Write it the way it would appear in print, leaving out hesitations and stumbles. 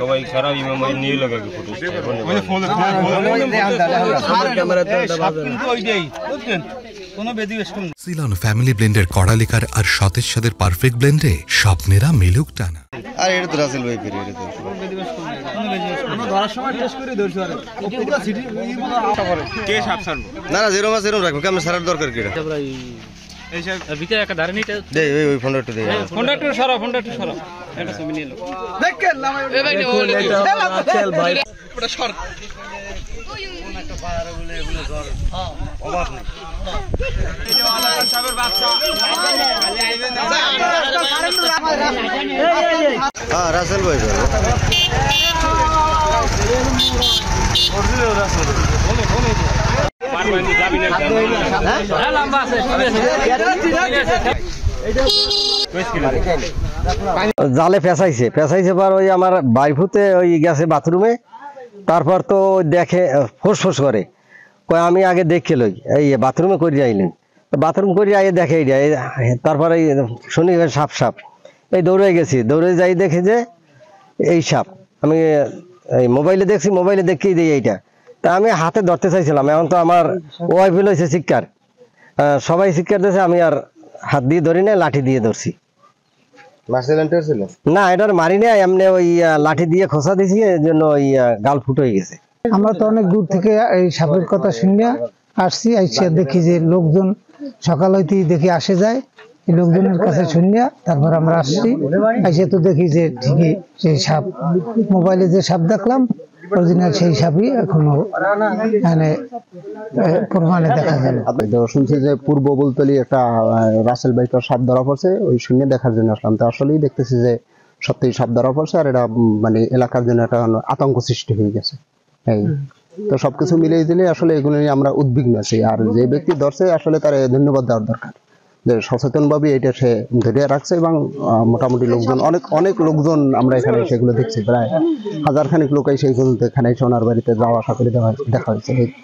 সবাই খারাপ ইমাম নিয়ে লাগে সিলন ফ্যামিলি ব্লেন্ডের কড়ালিকার আর সতেজ স্বাদের পারফেক্ট ব্লেন্ডে স্বপ্নেরা মিলুক টানা। আর এটা তো রাসেল ভাই ফিরে এটা না না যেরকম আছে এরকম রাখবো কেমন সারার দরকার কি ভিতরে একটা ধারণীটা দে ওই ফোনটা একটু দে ফোনটা একটু সরাও এটা ছবি নিয়ে হ্যাঁ রাসেল ভাই জালে পেঁচাইছে পর ওই আমার বাইফুতে ওই গেছে বাথরুমে, তারপর তো দেখে ফোঁস করে কয় আমি আগে দেখে লই এই বাথরুমে করে যাইলেন, বাথরুম করে আগে দেখে তারপরে শুনি সাপ এই দৌড়ে গেছি, দৌড়ে যাই দেখে যে এই সাপ। আমি এই মোবাইলে দেখছি, মোবাইলে দেখিয়ে দিই এইটা, তা আমি হাতে ধরতে চাইছিলাম, এখন তো আমার ওয়াইফ হয়েছে শিক্ষার, সবাই শিক্ষার দিয়েছে, আমি আর হাত দিয়ে ধরি না, লাঠি দিয়ে ধরছি। না এটার মারি না, এমনি ওই লাঠি দিয়ে খোঁচা দিয়েছি, এর জন্য ওই গাল ফুটো হয়ে গেছে। আমরা তো অনেক দূর থেকে এই সাপের কথা শুনে আসছি, আইসা দেখি যে লোকজন সকাল হইতেই দেখি আসে যায়, এই লোকজনের কাছে শুনিয়া তারপর আমরা আসছি, আইসা তো দেখি যে ঠিকই সেই সাপ, মোবাইলে যে সাপ দেখলাম অরিজিনাল সেই সাপই এখনো মানে প্রমাণে দেখা গেল। শুনছি যে পূর্ব বুলতলি একটা রাসেল বাইকের সাপ ধরা পড়ছে, ওই শূন্য দেখার জন্য আসলাম, তো আসলেই দেখতেছি যে সত্যিই সাপ ধরা পড়ছে, আর এটা মানে এলাকার জন্য একটা আতঙ্ক সৃষ্টি হয়ে গেছে। এই তো সবকিছু মিলিয়ে দিলে আসলে এগুলো নিয়ে আমরা উদ্বিগ্ন আছি, আর যে ব্যক্তি ধরছে আসলে তার ধন্যবাদ দেওয়ার দরকার, যে সচেতন ভাবে এটা সে ধরে রাখছে, এবং মোটামুটি লোকজন অনেক লোকজন আমরা এখানে সেগুলো দেখছি, প্রায় 1000 খানিক লোক এসে এখানে এসে ওনার বাড়িতে যাওয়া আসা করে দেখা হয়েছে।